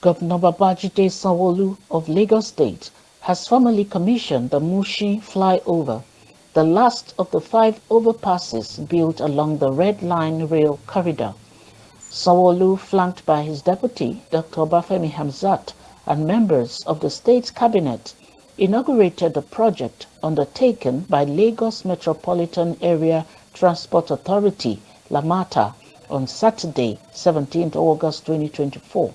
Governor Babajide Sanwoolu of Lagos State has formally commissioned the Mushin flyover, the last of the 5 overpasses built along the Red Line rail corridor. Sanwoolu, flanked by his deputy, Dr. Obafemi Hamzat, and members of the state cabinet, inaugurated the project undertaken by Lagos Metropolitan Area Transport Authority, LAMATA, on Saturday, 17 August 2024.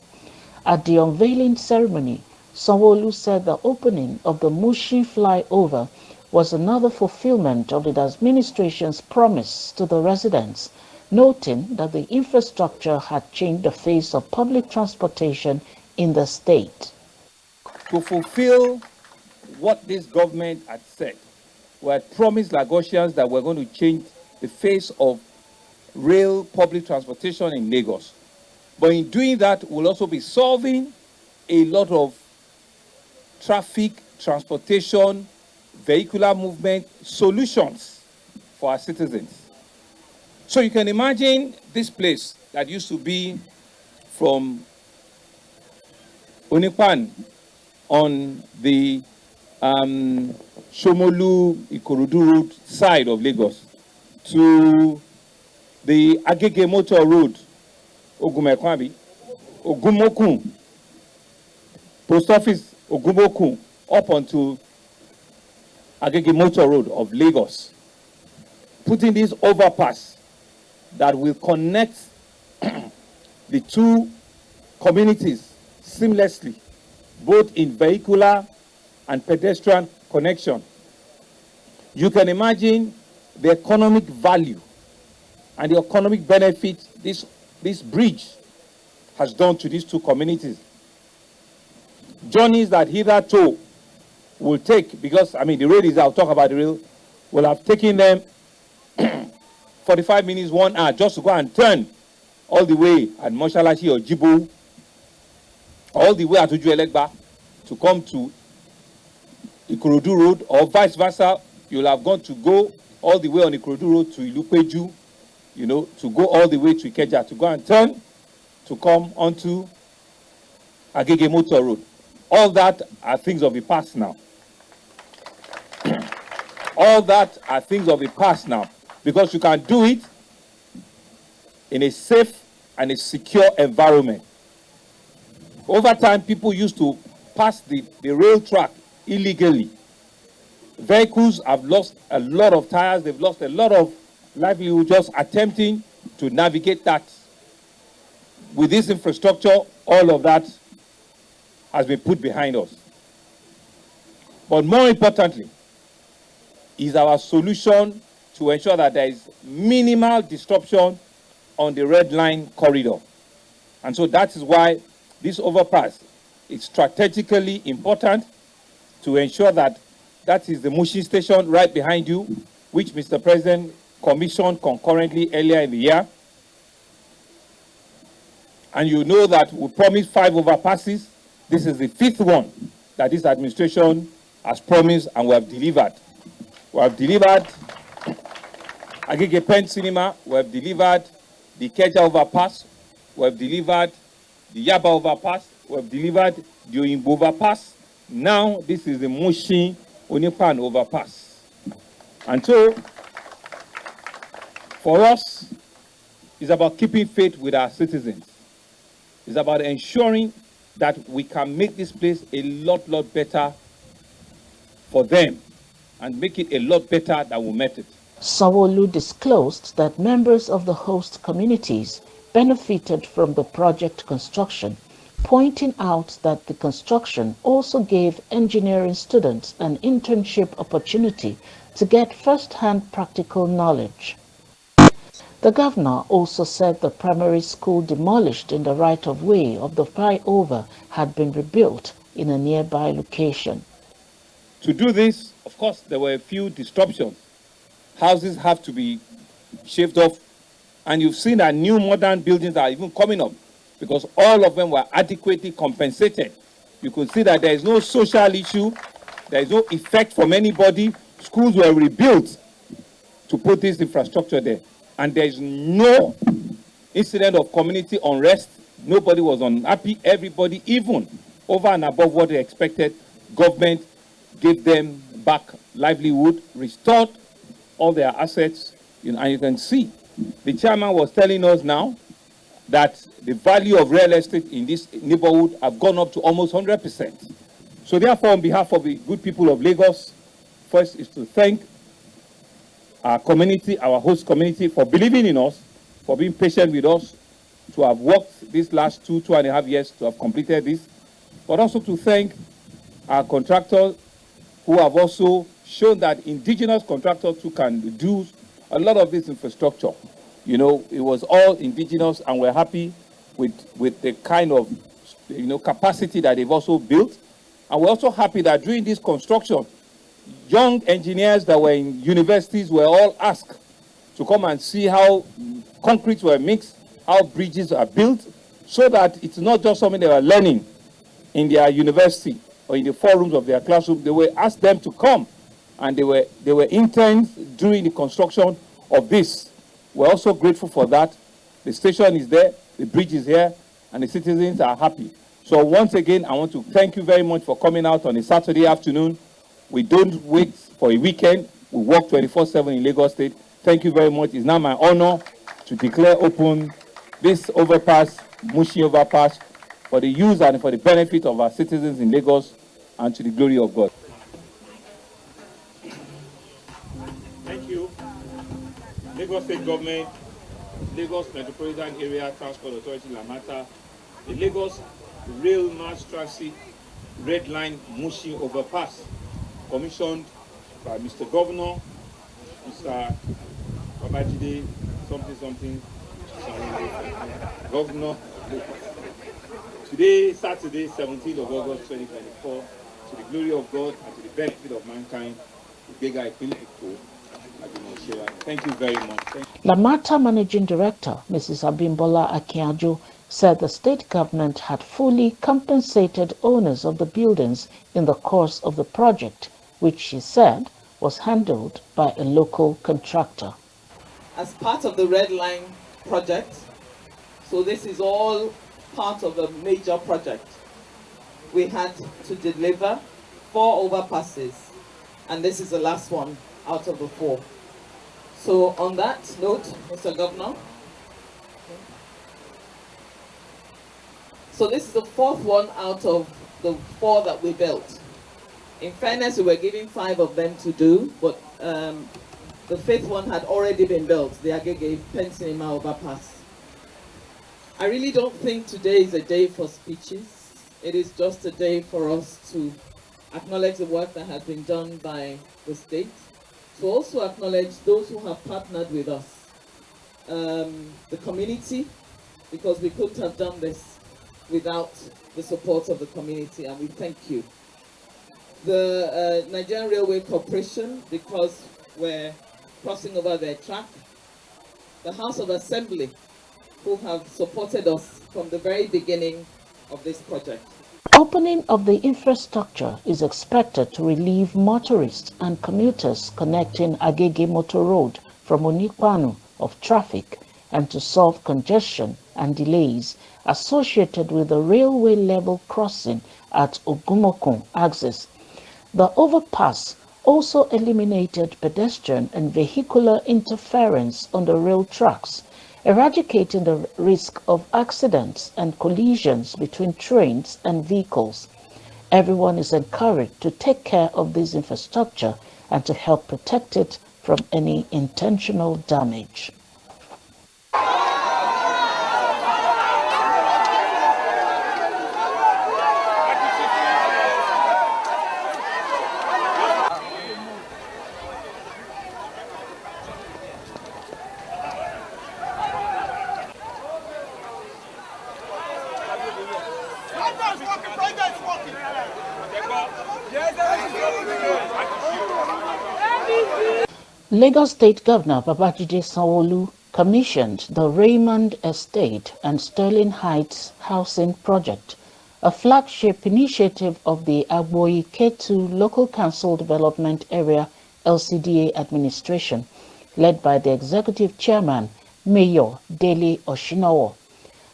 At the unveiling ceremony, Sanwoolu said the opening of the Mushin flyover was another fulfillment of the administration's promise to the residents, noting that the infrastructure had changed the face of public transportation in the state. To fulfill what this government had said, we had promised Lagosians that we're going to change the face of rail public transportation in Lagos. But in doing that, we'll also be solving a lot of traffic, transportation, vehicular movement solutions for our citizens. So you can imagine this place that used to be from Onipaanu on the Sanwoolu Ikorodu Road side of Lagos to the Agege Motor Road, Ogumokun, Post Office, Ogumokun, up onto Agege Motor Road of Lagos, putting this overpass that will connect the two communities seamlessly, both in vehicular and pedestrian connection. You can imagine the economic value and the economic benefit this bridge has done to these two communities. Journeys that hitherto will take, because the rail is, I'll talk about the rail, will have taken them 45 minutes, 1 hour just to go and turn all the way at Moshalashi or Jibo, all the way at Uju-Elegba to come to Ikorodu Road, or vice versa. You'll have gone to go all the way on Ikorodu Road to Ilupeju, to go all the way to Ikeja, to go and turn to come onto Agege Motor Road. All that are things of the past now. All that are things of the past now, because you can do it in a safe and a secure environment. Over time, people used to pass the rail track illegally. Vehicles have lost a lot of tires, they've lost a lot of livelihood just attempting to navigate that. With this infrastructure, all of that has been put behind us. But more importantly, is our solution to ensure that there is minimal disruption on the Red Line corridor. And so that is why this overpass is strategically important, to ensure that that is the Mushin station right behind you, which Mr. President commissioned concurrently earlier in the year. And you know that we promised 5 overpasses. This is the 5th one that this administration has promised, and we have delivered. We have delivered Agege Pen Cinema, we have delivered the Ikeja overpass, we have delivered the Yaba overpass, we have delivered the Oyinbo overpass. Now this is the Mushin Onipaanu overpass. And so for us, it's about keeping faith with our citizens. It's about ensuring that we can make this place a lot better for them, and make it a lot better than we met it. Sanwoolu disclosed that members of the host communities benefited from the project construction, pointing out that the construction also gave engineering students an internship opportunity to get first-hand practical knowledge. The governor also said the primary school demolished in the right-of-way of the flyover had been rebuilt in a nearby location. To do this, of course, there were a few disruptions. Houses have to be shaved off, and you've seen that new modern buildings are even coming up because all of them were adequately compensated. You could see that there is no social issue, there is no effect from anybody. Schools were rebuilt to put this infrastructure there, and there is no incident of community unrest Nobody was unhappy. Everybody, even over and above what they expected, government gave them back livelihood, restored all their assets, and you can see the chairman was telling us now that the value of real estate in this neighborhood have gone up to almost 100%. So therefore, on behalf of the good people of Lagos, first is to thank our community, our host community, for believing in us, for being patient with us, to have worked these last 2.5 years to have completed this, but also to thank our contractors who have also shown that indigenous contractors too can do a lot of this infrastructure. It was all indigenous, and we're happy with the kind of capacity that they've also built. And we're also happy that during this construction, young engineers that were in universities were all asked to come and see how concrete were mixed, how bridges are built, so that it's not just something they were learning in their university or in the forums of their classroom. They were asked them to come, and they were interns during the construction of this. We're also grateful for that. The station is there, the bridge is here, and the citizens are happy. So once again, I want to thank you very much for coming out on a Saturday afternoon. We don't wait for a weekend. We work 24/7 in Lagos State. Thank you very much. It's now my honor to declare open this overpass, Mushin overpass, for the use and for the benefit of our citizens in Lagos, and to the glory of God. Thank you. Lagos State Government, Lagos Metropolitan Area Transport Authority, Lamata, the Lagos Rail Mass Transit Red Line Mushin Overpass, commissioned by Mr. Governor, Mr. Babajide, something, Governor. Today, Saturday, 17th of August 2024, to the glory of God and to the benefit of mankind, thank you very much. Lamata Managing Director, Mrs. Abimbola Akiajo, said the state government had fully compensated owners of the buildings in the course of the project, which she said was handled by a local contractor. As part of the Red Line project, so this is all part of a major project, we had to deliver 4 overpasses, and this is the last one out of the 4. So on that note, Mr. Governor, so this is the 4th one out of the 4 that we built. In fairness, we were giving 5 of them to do, but the 5th one had already been built, the Agege Pensinima overpass. I really don't think today is a day for speeches. It is just a day for us to acknowledge the work that has been done by the state, to also acknowledge those who have partnered with us, the community, because we couldn't have done this without the support of the community, and we thank you. The Nigerian Railway Corporation, because we're crossing over their track, the House of Assembly, who have supported us from the very beginning of this project. Opening of the infrastructure is expected to relieve motorists and commuters connecting Agege Motor Road from Onipaanu of traffic, and to solve congestion and delays associated with the railway level crossing at Ogumokun axis. The overpass also eliminated pedestrian and vehicular interference on the rail tracks, eradicating the risk of accidents and collisions between trains and vehicles. Everyone is encouraged to take care of this infrastructure and to help protect it from any intentional damage. Lagos State Governor Babajide Sanwoolu commissioned the Raymond Estate and Sterling Heights Housing Project, a flagship initiative of the Agboyi Ketu Local Council Development Area LCDA administration, led by the Executive Chairman, Mayor Dele Oshinowo.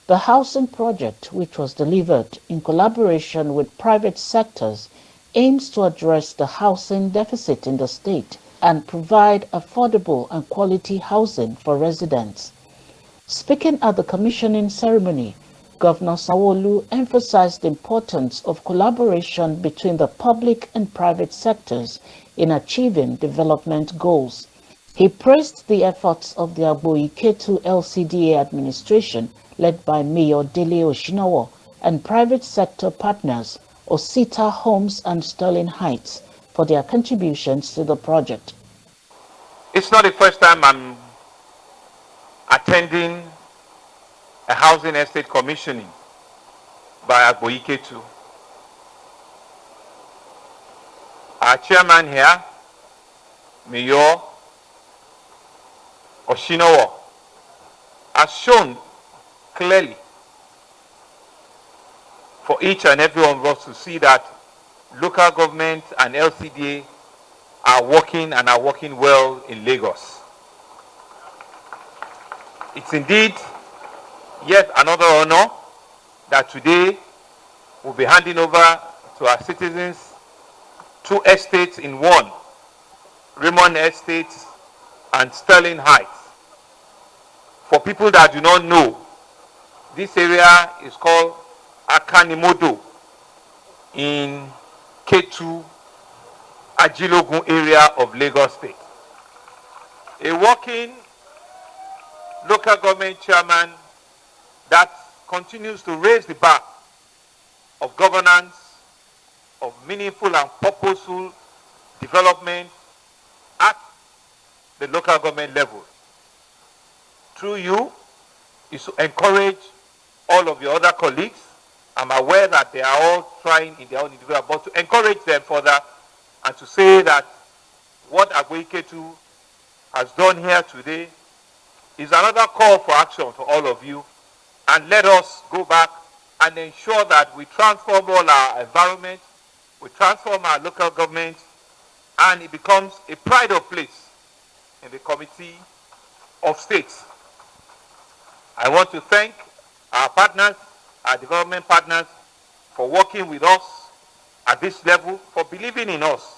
The housing project, which was delivered in collaboration with private sectors, aims to address the housing deficit in the state and provide affordable and quality housing for residents. Speaking at the commissioning ceremony, Governor Sanwoolu emphasized the importance of collaboration between the public and private sectors in achieving development goals. He praised the efforts of the Agboiketu LCDA administration led by Mayor Dele Oshinawo and private sector partners Osita Homes and Sterling Heights for their contributions to the project. It's not the first time I'm attending a housing estate commissioning by Agboiketu. Our chairman here, Mayor Oshinawo, has shown clearly for each and every one of us to see that local government and LCDA are working and are working well in Lagos. It's indeed yet another honor that today we'll be handing over to our citizens 2 estates in one, Raymond Estate and Sterling Heights. For people that do not know, this area is called Akanimodo in Ketu, Ajilogun area of Lagos State. A working local government chairman that continues to raise the bar of governance, of meaningful and purposeful development at the local government level. Through you is to encourage all of your other colleagues. I'm aware that they are all trying in their own individual, but to encourage them further and to say that what Agboiketu has done here today is another call for action to all of you, and let us go back and ensure that we transform all our environment, we transform our local government, and it becomes a pride of place in the Committee of States. I want to thank our partners, our development partners, for working with us at this level, for believing in us.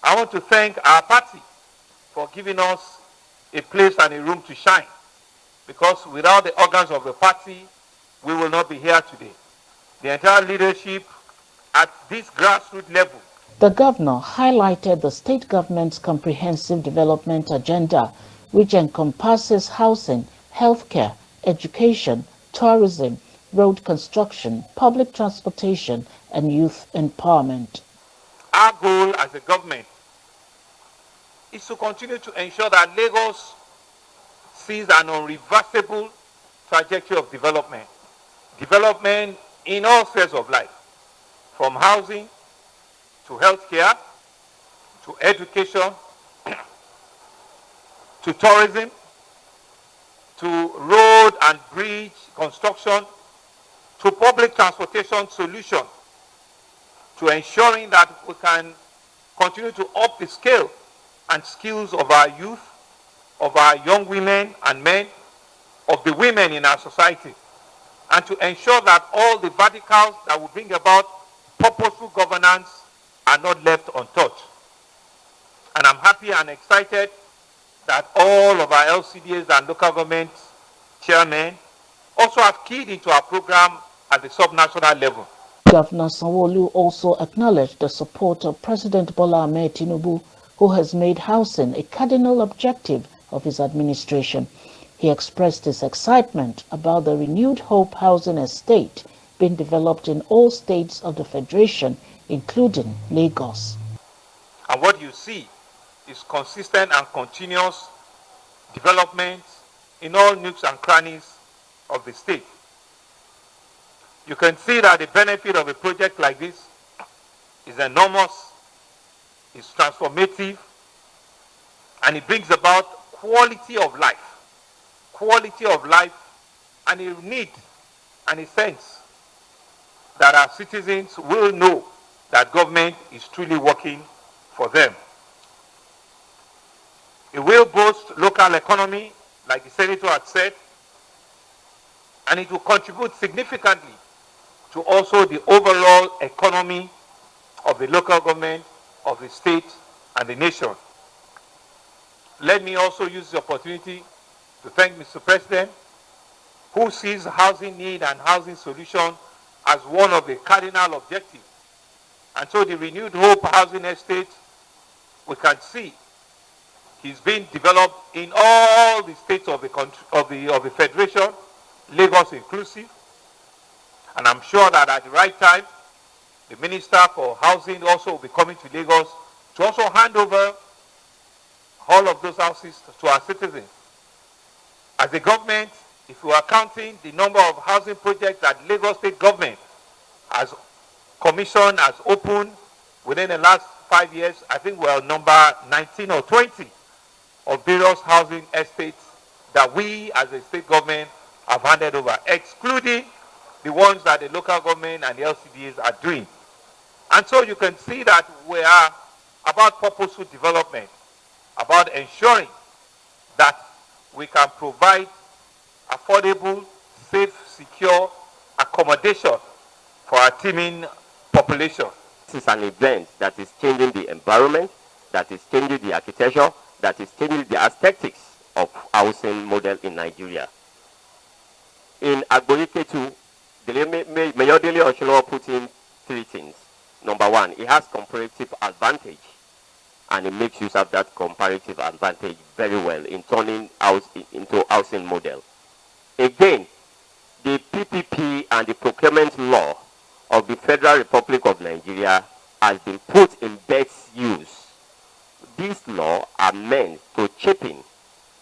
I want to thank our party for giving us a place and a room to shine, because without the organs of the party, we will not be here today. The entire leadership at this grassroots level. The governor highlighted the state government's comprehensive development agenda, which encompasses housing, healthcare, education, tourism, road construction, public transportation, and youth empowerment. Our goal as a government is to continue to ensure that Lagos sees an irreversible trajectory of development. Development in all spheres of life, from housing to healthcare, to education, to tourism, to road and bridge construction, to public transportation solution, to ensuring that we can continue to up the scale and skills of our youth, of our young women and men, of the women in our society, and to ensure that all the verticals that will bring about purposeful governance are not left untouched. And I'm happy and excited that all of our LCDAs and local government chairmen also have keyed into our program at the subnational level. Governor Sanwoolu also acknowledged the support of President Bola Ahmed Tinubu, who has made housing a cardinal objective of his administration. He expressed his excitement about the renewed Hope Housing Estate being developed in all states of the Federation, including Lagos. And what you see is consistent and continuous development in all nooks and crannies of the state. You can see that the benefit of a project like this is enormous, it's transformative, and it brings about quality of life and a need and a sense that our citizens will know that government is truly working for them. It will boost local economy, like the senator had said. and it will contribute significantly to also the overall economy of the local government, of the state, and the nation. Let me also use the opportunity to thank Mr. President, who sees housing need and housing solution as one of the cardinal objectives. And so the Renewed Hope Housing Estate, we can see, is being developed in all the states of the country, of the Federation, Lagos inclusive. And I'm sure that at the right time, the Minister for Housing also will be coming to Lagos to also hand over all of those houses to our citizens. As a government, if we are counting the number of housing projects that Lagos State government has commissioned, has opened within the last 5 years, I think we're number 19 or 20 of various housing estates that we as a state government have handed over, excluding the ones that the local government and the LCDs are doing. And so you can see that we are about purposeful development, about ensuring that we can provide affordable, safe, secure accommodation for our teeming population. This is an event that is changing the environment, that is changing the architecture, that is changing the aesthetics of housing model in Nigeria. In Agboyiketu, Mayor Dele Oshilowo put in 3 things. Number 1, it has comparative advantage, and it makes use of that comparative advantage very well in turning house into housing model. Again, the PPP and the procurement law of the Federal Republic of Nigeria has been put in best use. These laws are meant to cheapen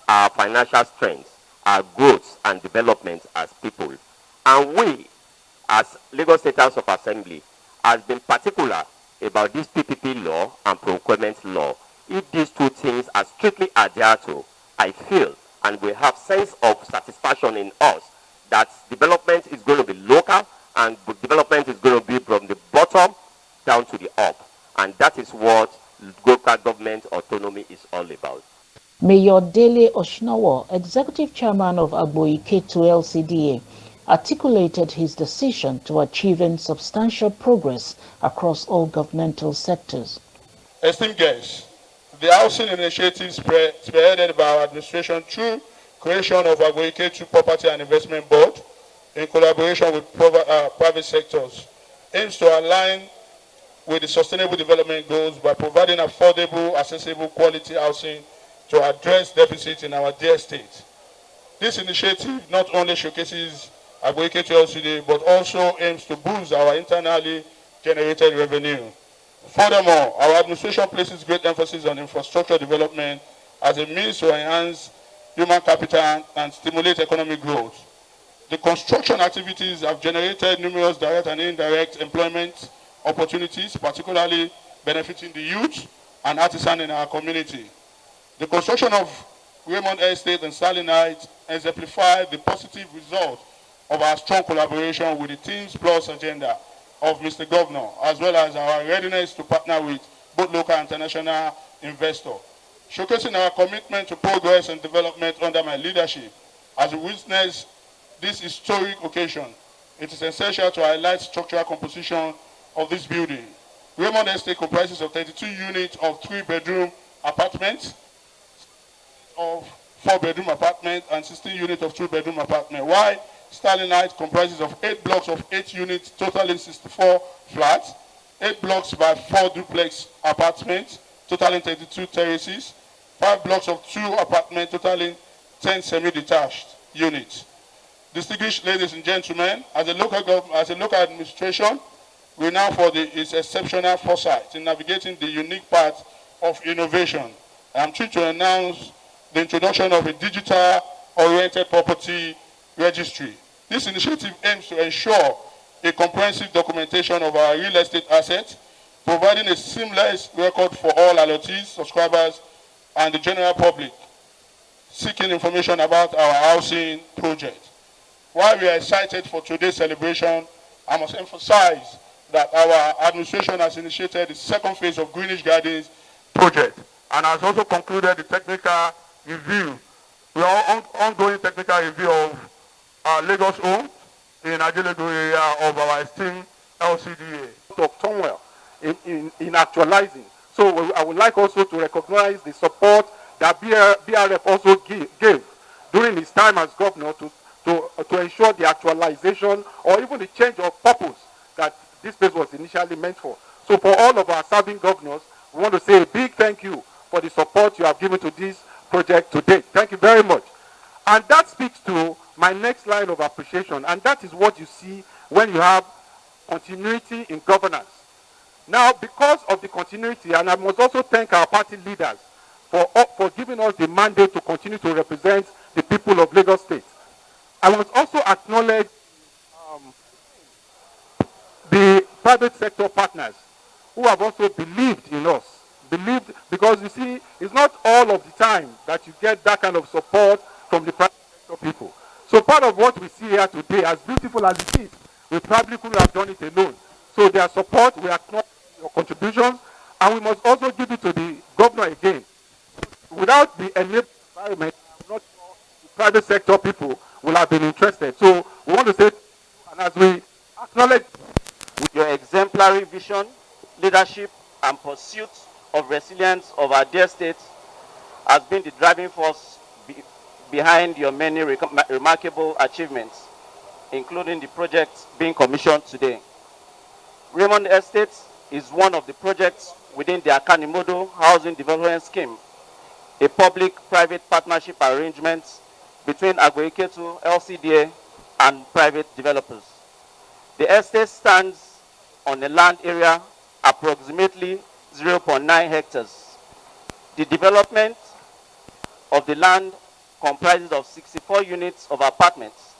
our financial strength, our growth and development as people. And we, as Lagos State House of Assembly, has been particular about this PPP law and procurement law. If these 2 things are strictly adhered to, I feel, and we have sense of satisfaction in us, that development is going to be local and development is going to be from the bottom down to the up. And that is what local government autonomy is all about. Mayor Dele Oshilowo, Executive Chairman of Agboyiketu LCDA, articulated his decision to achieving substantial progress across all governmental sectors. Esteemed guests, the housing initiative spearheaded by our administration through creation of Agboyiketu Property and Investment Board in collaboration with private sectors aims to align with the Sustainable Development Goals by providing affordable, accessible, quality housing to address deficits in our dear state. This initiative not only showcases Agboyiketu LCD, but also aims to boost our internally generated revenue. Furthermore, our administration places great emphasis on infrastructure development as a means to enhance human capital and stimulate economic growth. The construction activities have generated numerous direct and indirect employment opportunities, particularly benefiting the youth and artisans in our community. The construction of Raymond Estate and Sterling Heights exemplified the positive result of our strong collaboration with the Teams Plus agenda of Mr. Governor, as well as our readiness to partner with both local and international investors. Showcasing our commitment to progress and development under my leadership, as we witness this historic occasion, it is essential to highlight structural composition of this building. Raymond Estate comprises of 32 units of 3-bedroom apartments, of 4-bedroom apartments, and 16 units of 2-bedroom apartments, while Sterling Heights comprises of 8 blocks of 8 units, totaling 64 flats, 8 blocks by 4 duplex apartments, totaling 32 terraces, 5 blocks of 2 apartments, totaling 10 semi-detached units. Distinguished ladies and gentlemen, as a local administration, we now for its exceptional foresight in navigating the unique path of innovation. I am thrilled to announce the introduction of a digital-oriented property registry. This initiative aims to ensure a comprehensive documentation of our real estate assets, providing a seamless record for all allottees, subscribers, and the general public seeking information about our housing project. While we are excited for today's celebration, I must emphasize that our administration has initiated the 2nd phase of Greenish Gardens project and has also concluded the technical review, the ongoing technical review of Lagos homes in Ajilego area of our esteemed LCDA. Of turmoil in actualizing. So I would like also to recognize the support that BRF also gave during his time as governor to ensure the actualization or even the change of purpose that this place was initially meant for. So for all of our serving governors, we want to say a big thank you for the support you have given to this project today. Thank you very much. And that speaks to my next line of appreciation, and that is what you see when you have continuity in governance. Now, because of the continuity, and I must also thank our party leaders for giving us the mandate to continue to represent the people of Lagos State. I must also acknowledge the private sector partners who have also believed in us. Believed, because you see, it's not all of the time that you get that kind of support from the private sector people. So part of what we see here today, as beautiful as it is, we probably couldn't have done it alone. So their support, we acknowledge your contributions, and we must also give it to the governor again. Without the enabling environment, I'm not sure the private sector people will have been interested. So we want to say, and as we acknowledge with your exemplary vision, leadership, and pursuit of resilience of our dear state has been the driving force behind your many remarkable achievements, including the projects being commissioned today. Raymond Estates is one of the projects within the Akanimodo Housing Development Scheme, a public-private partnership arrangement between Agboiketu LCDA and private developers. The estate stands on a land area approximately 0.9 hectares. The development of the land comprises of 64 units of apartments,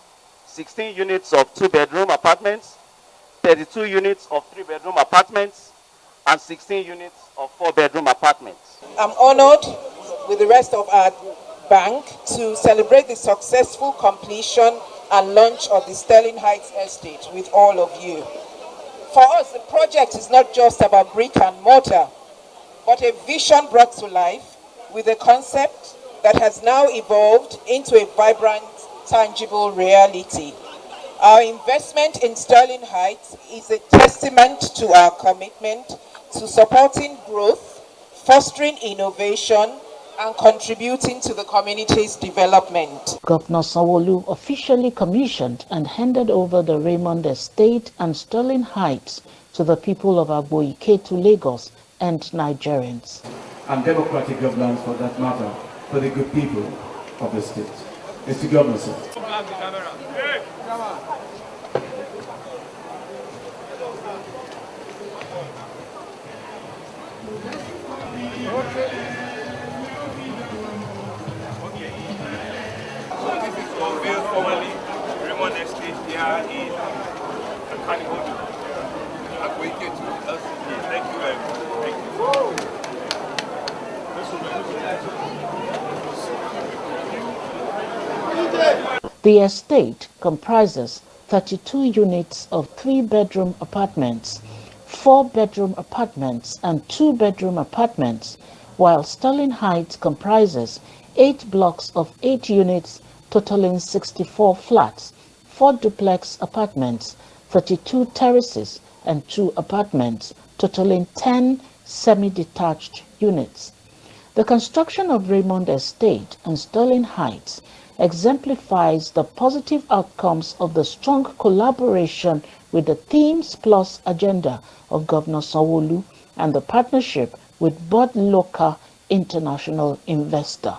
16 units of 2-bedroom apartments, 32 units of 3-bedroom apartments, and 16 units of 4-bedroom apartments. I'm honored with the rest of our bank to celebrate the successful completion and launch of the Sterling Heights Estate with all of you. For us, the project is not just about brick and mortar, but a vision brought to life with a concept that has now evolved into a vibrant, tangible reality. Our investment in Sterling Heights is a testament to our commitment to supporting growth, fostering innovation, and contributing to the community's development. Governor Sanwoolu officially commissioned and handed over the Raymond Estate and Sterling Heights to the people of Agboiketu, Lagos, and Nigerians. And democratic governance, for that matter, for the good people of the state. Mr. Governor, sir. Formally, Raymond Estate here in Onipaanu, Agboiketu LCD. Thank you very much. Thank you. The estate comprises 32 units of 3-bedroom apartments, 4-bedroom apartments, and 2-bedroom apartments, while Sterling Heights comprises 8 blocks of 8 units totaling 64 flats, 4 duplex apartments, 32 terraces, and 2 apartments totaling 10 semi-detached units. The construction of Raymond Estate and Sterling Heights exemplifies the positive outcomes of the strong collaboration with the Themes Plus agenda of Governor Sanwoolu and the partnership with Bod Local International Investor.